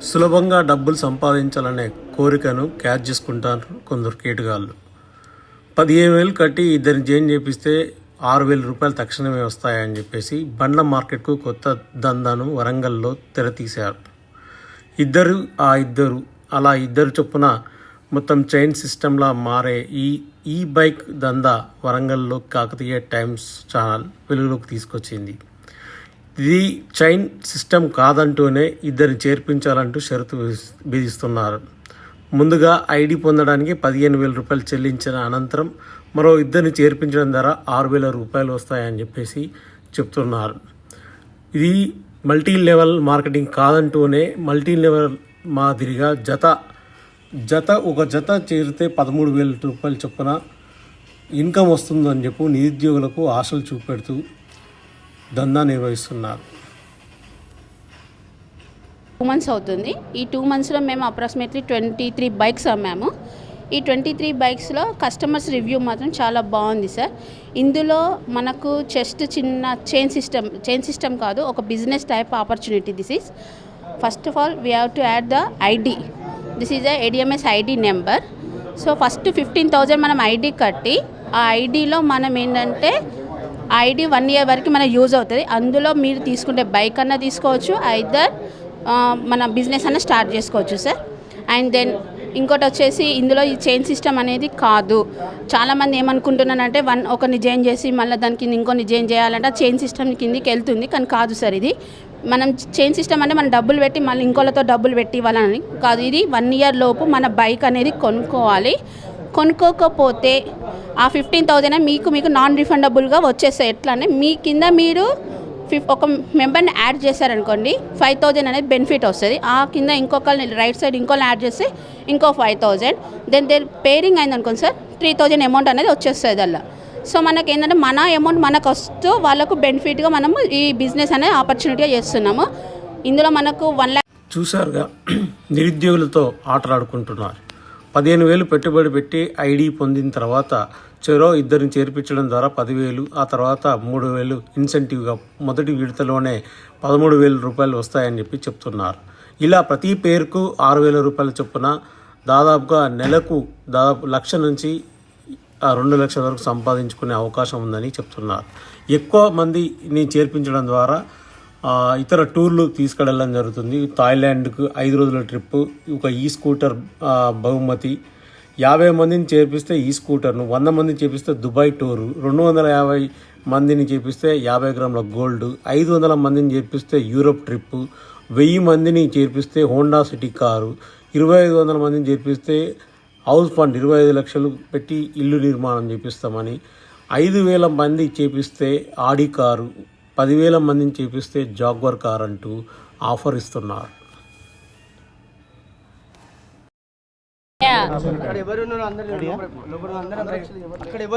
సులభంగా డబ్బులు సంపాదించాలనే కోరికను క్యాచ్ చేసుకుంటారు కొందరు కేటుగాళ్ళు. 15,000 కట్టి ఇద్దరిని జాయిన్ చేపిస్తే 6,000 రూపాయలు తక్షణమే వస్తాయని చెప్పేసి బండ్ల మార్కెట్కు కొత్త దందాను వరంగల్లో తెరతీశారు. ఇద్దరు చొప్పున మొత్తం చైన్ సిస్టంలా మారే ఈ బైక్ దందా వరంగల్లో కాకతీయ టైమ్స్ ఛానల్ వెలుగులోకి తీసుకొచ్చింది. ఇది చైన్ సిస్టమ్ కాదంటూనే ఇద్దరిని చేర్పించాలంటూ షరతు విధిస్తున్నారు. ముందుగా ఐడి పొందడానికి 15,000 రూపాయలు చెల్లించిన అనంతరం మరో ఇద్దరిని చేర్పించడం ద్వారా 6,000 రూపాయలు వస్తాయని చెప్పేసి చెప్తున్నారు. ఇది మల్టీ లెవెల్ మార్కెటింగ్ కాదంటూనే మల్టీ లెవెల్ మాదిరిగా ఒక జత చేరితే 13,000 రూపాయల చొప్పున ఇన్కమ్ వస్తుందని చెప్పి నిరుద్యోగులకు ఆశలు చూపెడుతూ దందా నిర్వహిస్తున్నారు. 2 months అవుతుంది. ఈ 2 monthsలో మేము అప్రాక్సిమేట్లీ 23 బైక్స్ అమ్మాము. ఈ 23 బైక్స్లో కస్టమర్స్ రివ్యూ మాత్రం చాలా బాగుంది సార్. ఇందులో మనకు జస్ట్ చిన్న చైన్ సిస్టమ్ కాదు, ఒక business type opportunity. This is first of all we have to add the ID. This is ADMS ID number. So first 15,000 మనం ఐడి కట్టి ఆ ఐడిలో మనం ఏంటంటే ఐడి 1 year వరకు మనకు యూజ్ అవుతుంది. అందులో మీరు తీసుకుంటే బైక్ అన్నా తీసుకోవచ్చు, ఐదర్ మన బిజినెస్ అన్న స్టార్ట్ చేసుకోవచ్చు సార్. అండ్ దెన్ ఇంకోటి వచ్చేసి ఇందులో ఈ చైన్ సిస్టమ్ అనేది కాదు. చాలామంది ఏమనుకుంటున్నారంటే ఒకరిని జాయిన్ చేసి మళ్ళీ దానికి ఇంకొన్ని జాయిన్ చేయాలంటే చైన్ సిస్టమ్ కిందికి వెళ్తుంది, కానీ కాదు సార్. ఇది మనం చైన్ సిస్టమ్ అంటే మనం డబ్బులు పెట్టి మళ్ళీ ఇంకోళ్ళతో డబ్బులు పెట్టి ఇవ్వాలని కాదు. ఇది 1 year లోపు మన బైక్ అనేది కొనుక్కోవాలి. కొనుక్కోకపోతే ఆ 15,000 మీకు నాన్ రిఫండబుల్గా వచ్చేస్తాయి. ఎట్లా అంటే మీ కింద మీరు ఒక మెంబర్ని యాడ్ చేశారనుకోండి, 5,000 అనేది బెనిఫిట్ వస్తుంది. ఆ కింద ఇంకొకరిని రైట్ సైడ్ ఇంకోళ్ళని యాడ్ చేస్తే ఇంకో 5,000. దెన్ పేరింగ్ అయిందనుకోండి సార్, 3,000 అమౌంట్ అనేది వచ్చేస్తుంది అలా. సో మనకి ఏంటంటే మన అమౌంట్ మనకు వస్తూ వాళ్ళకు బెనిఫిట్గా మనము ఈ బిజినెస్ అనేది ఆపర్చునిటీగా చేస్తున్నాము. ఇందులో మనకు 1 lakh చూసారుగా, నిరుద్యోగులతో ఆటలాడుకుంటున్నారు. 15,000 పెట్టుబడి పెట్టి ఐడి పొందిన తర్వాత చెరో ఇద్దరిని చేర్పించడం ద్వారా 10,000, ఆ తర్వాత 3,000 ఇన్సెంటివ్గా మొదటి విడతలోనే 13,000 రూపాయలు వస్తాయని చెప్పి చెప్తున్నారు. ఇలా ప్రతి పేరుకు 6,000 రూపాయల చొప్పున దాదాపుగా నెలకు 1,00,000 నుంచి 2,00,000 వరకు సంపాదించుకునే అవకాశం ఉందని చెప్తున్నారు. ఎక్కువ మందిని చేర్పించడం ద్వారా ఇతర టూర్లు తీసుకెళ్ళడం జరుగుతుంది. థాయిలాండ్కు 5 రోజుల ట్రిప్పు, ఒక స్కూటర్ బహుమతి. 50 మందిని చేర్పిస్తే స్కూటర్ను, 100 మందిని చేపిస్తే దుబాయ్ టూరు, 250 మందిని చేపిస్తే 50 గ్రాముల గోల్డ్, 500 మందిని చేర్పిస్తే యూరోప్ ట్రిప్పు, 1000 మందిని చేర్పిస్తే హోండా సిటీ కారు, 2,500 మందిని చేర్పిస్తే హౌస్ ఫండ్ 25 లక్షలు పెట్టి ఇల్లు నిర్మాణం చేపిస్తామని, 5,000 మంది చేపిస్తే ఆడి కారు, 10,000 మందిని చేపిస్తే జాగ్వర్ కార్ అంటూ ఆఫర్ ఇస్తున్నారు.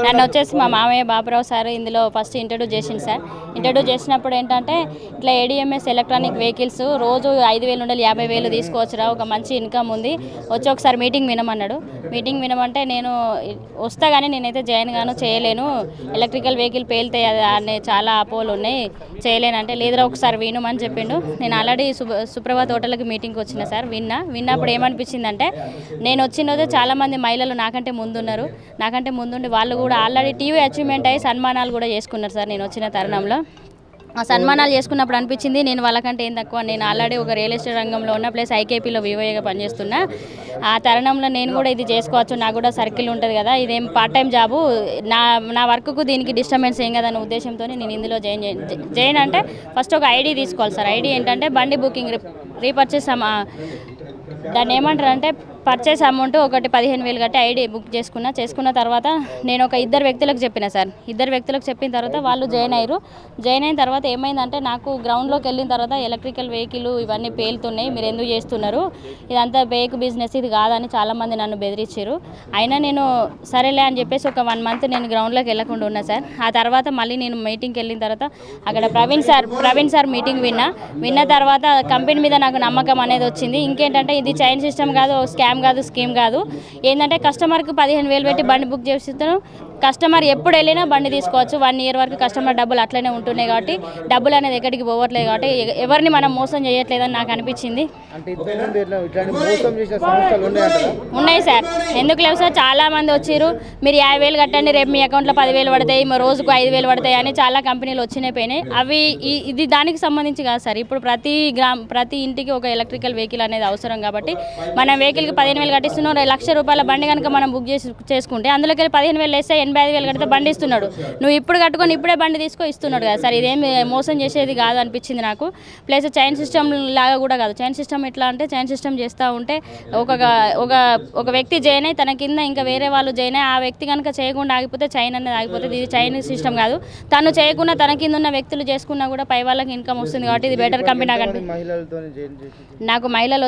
నన్ను వచ్చేసి మా మామయ్య బాబురావు సార్ ఇందులో ఫస్ట్ ఇంట్రడ్యూస్ చేసింది సార్. ఇంట్రడ్యూస్ చేసినప్పుడు ఏంటంటే ఇట్లా ADMS ఎలక్ట్రానిక్ వెహికల్స్ రోజు 5,000 నుండి 50,000 తీసుకోవచ్చురా, ఒక మంచి ఇన్కమ్ ఉంది, వచ్చి ఒకసారి మీటింగ్ వినమన్నాడు. మీటింగ్ వినమంటే నేను వస్తా కానీ నేనైతే జాయిన్ గాను చేయలేను, ఎలక్ట్రికల్ వెహికల్ పేలితాయి అనే చాలా అపోలు ఉన్నాయి, చేయలేనంటే లేదురా ఒకసారి వినమని చెప్పిండు. నేను ఆల్రెడీ సుప్రభాత్ హోటల్కి మీటింగ్కి వచ్చిన సార్. విన్నప్పుడు ఏమనిపించిందంటే, నేను వచ్చిన రోజు చాలామంది మహిళలు నాకంటే ముందున్నారు. నాకంటే ముందుండి వాళ్ళు కూడా ఆల్రెడీ టీవీ అచీవ్మెంట్ అయ్యి సన్మానాలు కూడా చేసుకున్నారు సార్. నేను వచ్చిన తరుణంలో ఆ సన్మానాలు చేసుకున్నప్పుడు అనిపించింది నేను వాళ్ళకంటే ఏం తక్కువ, నేను ఆల్రెడీ ఒక రియల్ ఎస్టేట్ రంగంలో ఉన్న ప్లస్ IKPలో VOAగా పనిచేస్తున్నా. ఆ తరుణంలో నేను కూడా ఇది చేసుకోవచ్చు, నాకు కూడా సర్కిల్ ఉంటుంది కదా, ఇదేం పార్ట్ టైం జాబు, నా వర్క్కు దీనికి డిస్టర్బెన్స్ ఏం కదన్న ఉద్దేశంతో నేను ఇందులో జాయిన్ అంటే ఫస్ట్ ఒక ఐడి తీసుకోవాలి సార్. ఐడి ఏంటంటే బండి బుకింగ్ రీపర్చేస్, దాన్ని ఏమంటారు అంటే పర్చేస్ అమౌంట్ ఒకటి 15,000 కట్టి ఐడి బుక్ చేసుకున్న తర్వాత నేను ఒక 2 వ్యక్తులకు చెప్పిన సార్. 2 వ్యక్తులకు చెప్పిన తర్వాత వాళ్ళు జాయిన్ అయిన తర్వాత ఏమైందంటే, నాకు గ్రౌండ్లోకి వెళ్ళిన తర్వాత ఎలక్ట్రికల్ వెహికల్ ఇవన్నీ పేలుతున్నాయి, మీరు ఎందుకు చేస్తున్నారు, ఇదంతా బేక్ బిజినెస్, ఇది కాదని చాలామంది నన్ను బెదిరించారు. అయినా నేను సరేలే అని చెప్పేసి ఒక 1 month నేను గ్రౌండ్లోకి వెళ్ళకుండా ఉన్నా సార్. ఆ తర్వాత మళ్ళీ నేను మీటింగ్కి వెళ్ళిన తర్వాత అక్కడ ప్రవీణ్ సార్ మీటింగ్ విన్న తర్వాత కంపెనీ మీద నాకు నమ్మకం అనేది వచ్చింది. ఇంకేంటంటే ఇది చైన్ సిస్టమ్ కాదు, స్కామ్ కాదు, స్కీమ్ కాదు. ఏంటంటే కస్టమర్కి 15,000 పెట్టి బండి బుక్ చేస్తాను, కస్టమర్ ఎప్పుడు వెళ్ళినా బండి తీసుకోవచ్చు. 1 year వరకు కస్టమర్ డబ్బులు అట్లనే ఉంటున్నాయి కాబట్టి డబ్బులు అనేది ఎక్కడికి పోవట్లేదు కాబట్టి ఎవరిని మనం మోసం చేయట్లేదని నాకు అనిపించింది. ఉన్నాయి సార్, ఎందుకు లేవు సార్, చాలా మంది వచ్చారు, మీరు 50,000 కట్టండి, రేపు మీ అకౌంట్లో 10,000 పడతాయి, రోజుకు 5,000 పడతాయి అని చాలా కంపెనీలు వచ్చినాయి. అవి ఇది దానికి సంబంధించి కాదు సార్. ఇప్పుడు ప్రతి ఇంటికి ఒక ఎలక్ట్రికల్ వెహికల్ అనేది అవసరం కాబట్టి మనం వెహికల్కి 15,000 కట్టిస్తున్నాం. 1,00,000 రూపాయల బండి కనుక మనం బుక్ చేసుకుంటే అందులోకి 15,000 వేస్తే 85,000 కడితే బండి ఇస్తున్నాడు. నువ్వు ఇప్పుడు కట్టుకొని ఇప్పుడే బండి ఇస్తున్నాడు కదా సార్. ఇదేమి మోసం చేసేది కాదు అనిపించింది నాకు. ప్లస్ చైన్ సిస్టమ్ లాగా కూడా కాదు. చైన్ సిస్టమ్ ఎట్లా అంటే చైన్ సిస్టమ్ చేస్తూ ఉంటే ఒక వ్యక్తి జాయిన్ అయ్యి తన కింద ఇంకా వేరే వాళ్ళు జాయిన్ అయ్యి ఆ వ్యక్తి కనుక చేయకుండా ఆగిపోతే చైన్ అనేది ఆగిపోతుంది. ఇది చైన్ సిస్టమ్ కాదు. తను చేయకుండా తన కింద ఉన్న వ్యక్తులు చేసుకున్నా కూడా పై వాళ్ళకి ఇన్కమ్ వస్తుంది కాబట్టి ఇది బెటర్ కంపెనీ. నాకు మహిళలు